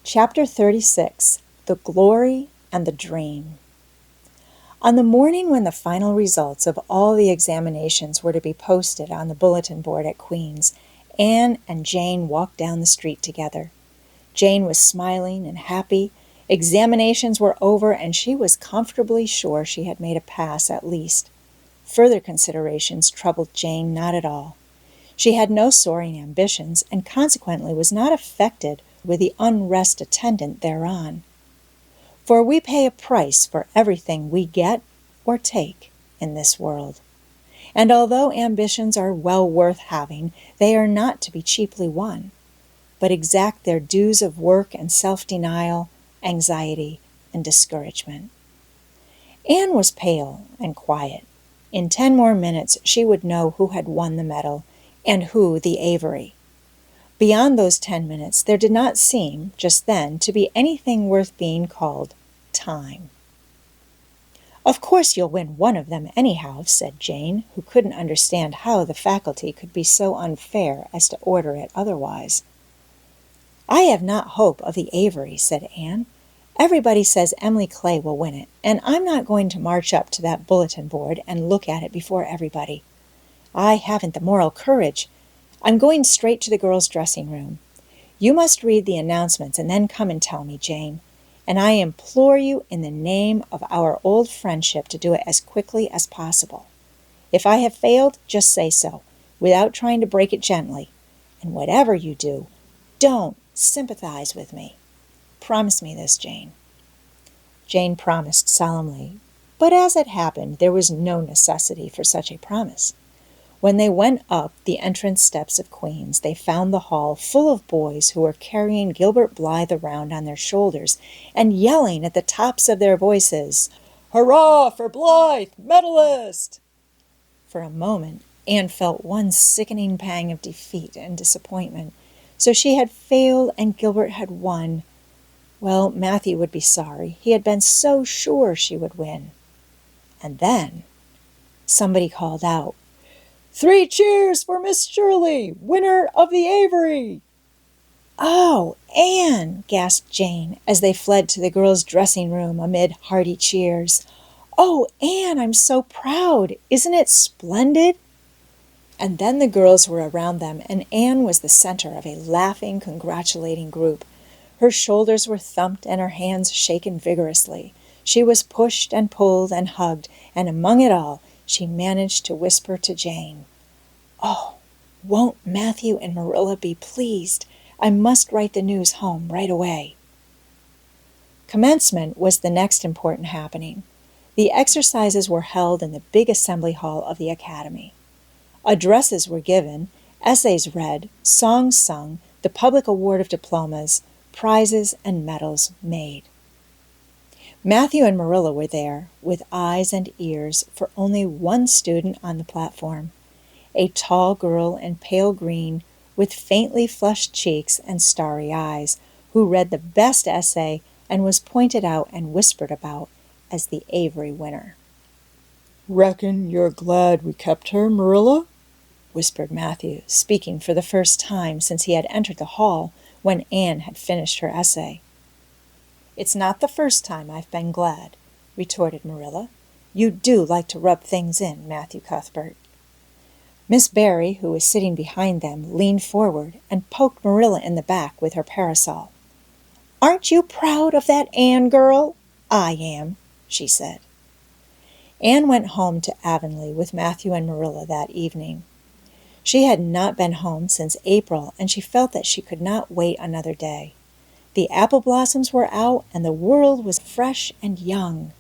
Chapter 36, The Glory and the Dream. On the morning when the final results of all the examinations were to be posted on the bulletin board at Queen's, Anne and Jane walked down the street together. Jane was smiling and happy. Examinations were over, and she was comfortably sure she had made a pass at least. Further considerations troubled Jane not at all. She had no soaring ambitions, and consequently was not affected with the unrest attendant thereon. For we pay a price for everything we get or take in this world. And although ambitions are well worth having, they are not to be cheaply won, but exact their dues of work and self-denial, anxiety, and discouragement. Anne was pale and quiet. In 10 more minutes she would know who had won the medal and who the Avery. Beyond those 10 minutes there did not seem, just then, to be anything worth being called time. "Of course you'll win one of them anyhow," said Jane, who couldn't understand how the faculty could be so unfair as to order it otherwise. "I have not hope of the Avery," said Anne. "Everybody says Emily Clay will win it, and I'm not going to march up to that bulletin board and look at it before everybody. I haven't the moral courage. I'm going straight to the girls' dressing room. You must read the announcements and then come and tell me, Jane. And I implore you in the name of our old friendship to do it as quickly as possible. If I have failed, just say so, without trying to break it gently. And whatever you do, don't sympathize with me. Promise me this, Jane." Jane promised solemnly, but as it happened, there was no necessity for such a promise. When they went up the entrance steps of Queen's, they found the hall full of boys who were carrying Gilbert Blythe around on their shoulders and yelling at the tops of their voices, "Hurrah for Blythe, medalist!" For a moment, Anne felt one sickening pang of defeat and disappointment. So she had failed and Gilbert had won. Well, Mathew would be sorry. He had been so sure she would win. And then somebody called out, "3 cheers for Miss Shirley, winner of the Avery!" "Oh, Anne!" gasped Jane as they fled to the girls' dressing room amid hearty cheers. "Oh, Anne, I'm so proud! Isn't it splendid?" And then the girls were around them, and Anne was the center of a laughing, congratulating group. Her shoulders were thumped and her hands shaken vigorously. She was pushed and pulled and hugged, and among it all, she managed to whisper to Jane, "Oh, won't Mathew and Marilla be pleased? I must write the news home right away." Commencement was the next important happening. The exercises were held in the big assembly hall of the academy. Addresses were given, essays read, songs sung, the public award of diplomas, prizes and medals made. Mathew and Marilla were there, with eyes and ears for only one student on the platform, a tall girl in pale green with faintly flushed cheeks and starry eyes, who read the best essay and was pointed out and whispered about as the Avery winner. "Reckon you're glad we kept her, Marilla?" whispered Mathew, speaking for the first time since he had entered the hall when Anne had finished her essay. "It's not the first time I've been glad," retorted Marilla. "You do like to rub things in, Mathew Cuthbert." Miss Barry, who was sitting behind them, leaned forward and poked Marilla in the back with her parasol. "Aren't you proud of that Anne girl?" "I am," she said. Anne went home to Avonlea with Mathew and Marilla that evening. She had not been home since April, and she felt that she could not wait another day. The apple blossoms were out, and the world was fresh and young.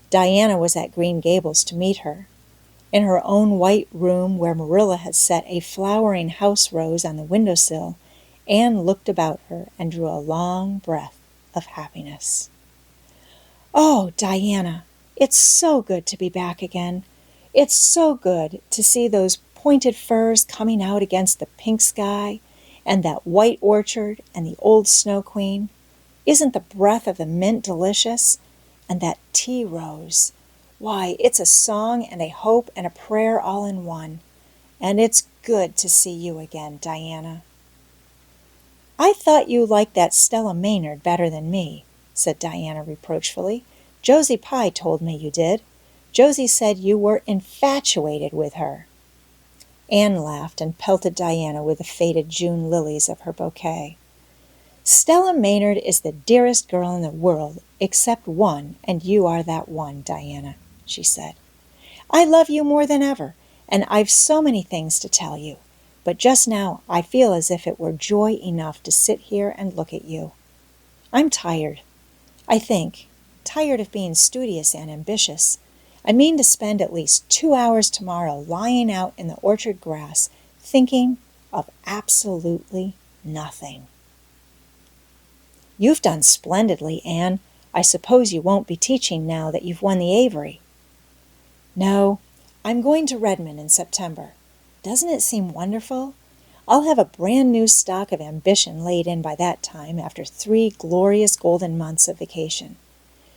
Diana was at Green Gables to meet her. In her own white room, where Marilla had set a flowering house rose on the windowsill, Anne looked about her and drew a long breath of happiness. "Oh, Diana, it's so good to be back again. It's so good to see those pointed firs coming out against the pink sky, and that white orchard and the old Snow Queen. Isn't the breath of the mint delicious? And that tea rose. Why, it's a song and a hope and a prayer all in one. And it's good to see you again, Diana." "I thought you liked that Stella Maynard better than me," said Diana reproachfully. "Josie Pye told me you did. Josie said you were infatuated with her." Anne laughed and pelted Diana with the faded June lilies of her bouquet. "Stella Maynard is the dearest girl in the world, except one, and you are that one, Diana," she said. "I love you more than ever, and I've so many things to tell you. But just now I feel as if it were joy enough to sit here and look at you. I'm tired, I think, tired of being studious and ambitious. I mean to spend at least 2 hours tomorrow lying out in the orchard grass, thinking of absolutely nothing." "You've done splendidly, Anne. I suppose you won't be teaching now that you've won the Avery." "No, I'm going to Redmond in September. Doesn't it seem wonderful? I'll have a brand new stock of ambition laid in by that time after 3 glorious golden months of vacation.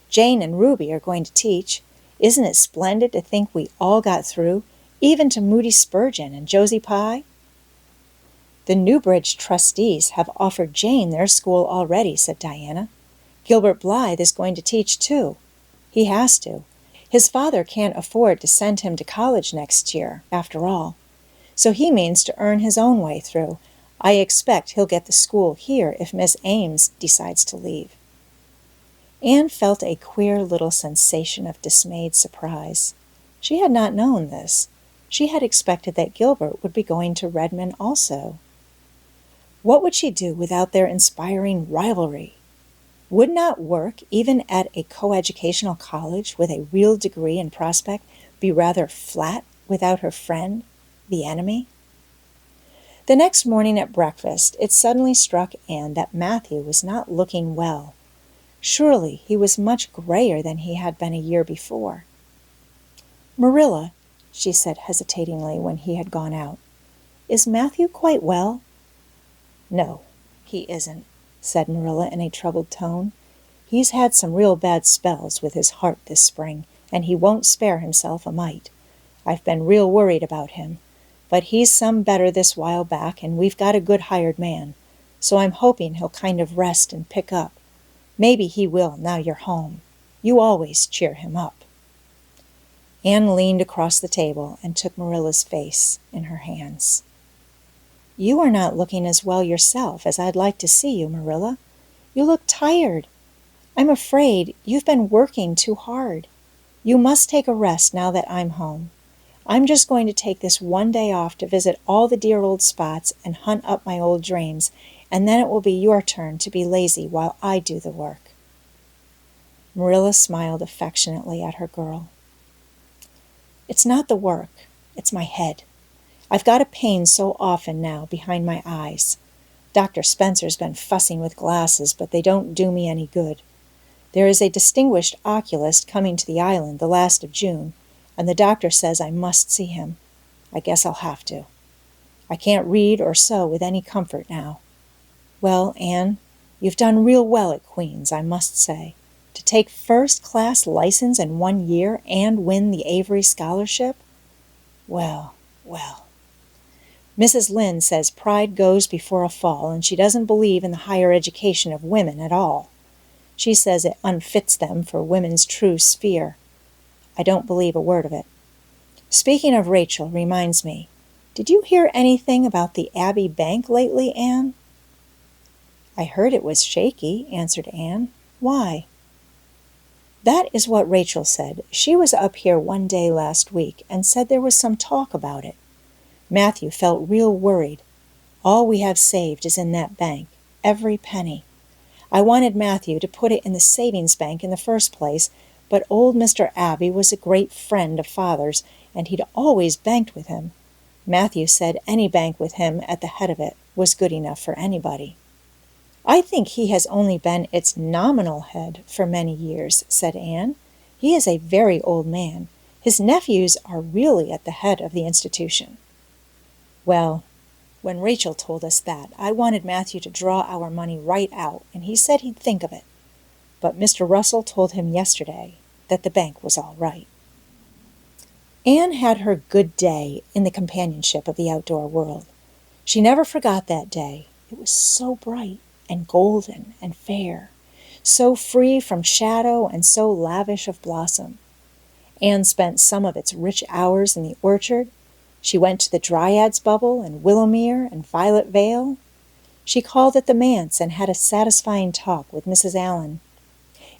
Jane and Ruby are going to teach. Isn't it splendid to think we all got through, even to Moody Spurgeon and Josie Pye?" "The Newbridge trustees have offered Jane their school already," said Diana. "Gilbert Blythe is going to teach, too. He has to. His father can't afford to send him to college next year, after all. So he means to earn his own way through. I expect he'll get the school here if Miss Ames decides to leave." Anne felt a queer little sensation of dismayed surprise. She had not known this. She had expected that Gilbert would be going to Redmond also. What would she do without their inspiring rivalry? Would not work, even at a coeducational college with a real degree in prospect, be rather flat without her friend, the enemy? The next morning at breakfast, it suddenly struck Anne that Mathew was not looking well. Surely he was much grayer than he had been a year before. "Marilla," she said hesitatingly when he had gone out, "is Mathew quite well?" "No, he isn't," said Marilla in a troubled tone. "He's had some real bad spells with his heart this spring, and he won't spare himself a mite. I've been real worried about him, but he's some better this while back, and we've got a good hired man, so I'm hoping he'll kind of rest and pick up. Maybe he will now you're home. You always cheer him up." Anne leaned across the table and took Marilla's face in her hands. "You are not looking as well yourself as I'd like to see you, Marilla. You look tired. I'm afraid you've been working too hard. You must take a rest now that I'm home. I'm just going to take this one day off to visit all the dear old spots and hunt up my old dreams, and then it will be your turn to be lazy while I do the work." Marilla smiled affectionately at her girl. "It's not the work, it's my head. I've got a pain so often now behind my eyes. Dr. Spencer's been fussing with glasses, but they don't do me any good. There is a distinguished oculist coming to the island the last of June, and the doctor says I must see him. I guess I'll have to. I can't read or sew with any comfort now. Well, Anne, you've done real well at Queen's, I must say. To take first-class license in 1 year and win the Avery scholarship? Well, well. Mrs. Lynde says pride goes before a fall, and she doesn't believe in the higher education of women at all. She says it unfits them for women's true sphere. I don't believe a word of it. Speaking of Rachel reminds me, did you hear anything about the Abbey Bank lately, Anne?" "I heard it was shaky," answered Anne. "Why?" "That is what Rachel said. She was up here one day last week and said there was some talk about it. Mathew felt real worried. All we have saved is in that bank, every penny. I wanted Mathew to put it in the savings bank in the first place, but old Mr. Abbey was a great friend of Father's, and he'd always banked with him. Mathew said any bank with him at the head of it was good enough for anybody." "I think he has only been its nominal head for many years," said Anne. "He is a very old man. His nephews are really at the head of the institution." "Well, when Rachel told us that, I wanted Mathew to draw our money right out, and he said he'd think of it. But Mr. Russell told him yesterday that the bank was all right." Anne had her good day in the companionship of the outdoor world. She never forgot that day. It was so bright and golden and fair, so free from shadow and so lavish of blossom. Anne spent some of its rich hours in the orchard. She went to the Dryad's Bubble and Willowmere and Violet Vale. She called at the manse and had a satisfying talk with Mrs. Allen.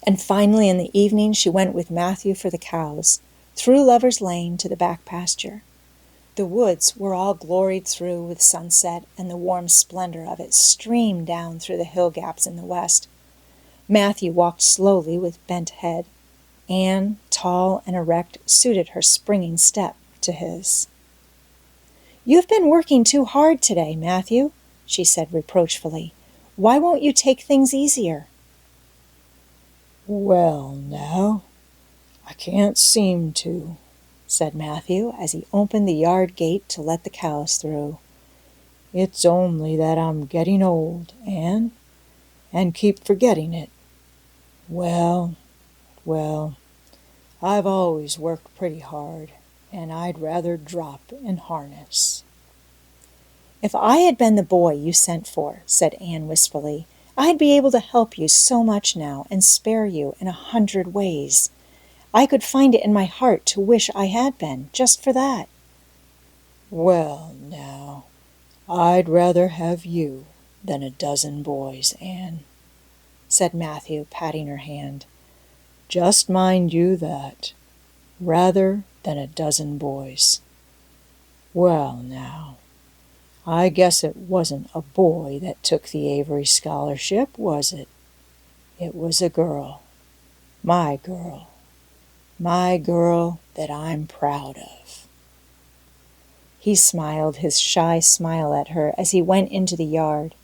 And finally in the evening she went with Mathew for the cows, through Lover's Lane to the back pasture. The woods were all gloried through with sunset, and the warm splendor of it streamed down through the hill gaps in the west. Mathew walked slowly with bent head. Anne, tall and erect, suited her springing step to his. "You've been working too hard today, Mathew," she said reproachfully. "Why won't you take things easier?" "Well, now, I can't seem to," said Mathew as he opened the yard gate to let the cows through. "It's only that I'm getting old, Anne, and keep forgetting it. Well, I've always worked pretty hard, and I'd rather drop in harness." "If I had been the boy you sent for," said Anne wistfully, "I'd be able to help you so much now and spare you in 100 ways. I could find it in my heart to wish I had been, just for that." "Well, now, I'd rather have you than a dozen boys, Anne," said Mathew, patting her hand. "Just mind you that, rather than a dozen boys. Well, now, I guess it wasn't a boy that took the Avery scholarship, was it? It was a girl. My girl. My girl that I'm proud of." He smiled his shy smile at her as he went into the yard.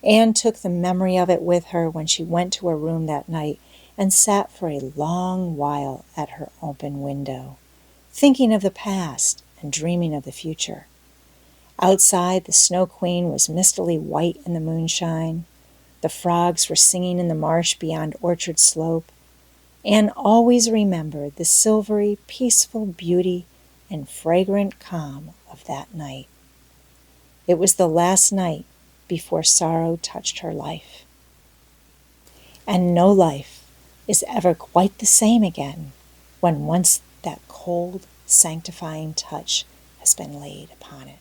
Anne took the memory of it with her when she went to her room that night and sat for a long while at her open window, thinking of the past and dreaming of the future. Outside, the Snow Queen was mistily white in the moonshine. The frogs were singing in the marsh beyond Orchard Slope. Anne always remembered the silvery, peaceful beauty and fragrant calm of that night. It was the last night before sorrow touched her life. And no life is ever quite the same again when once that cold, sanctifying touch has been laid upon it.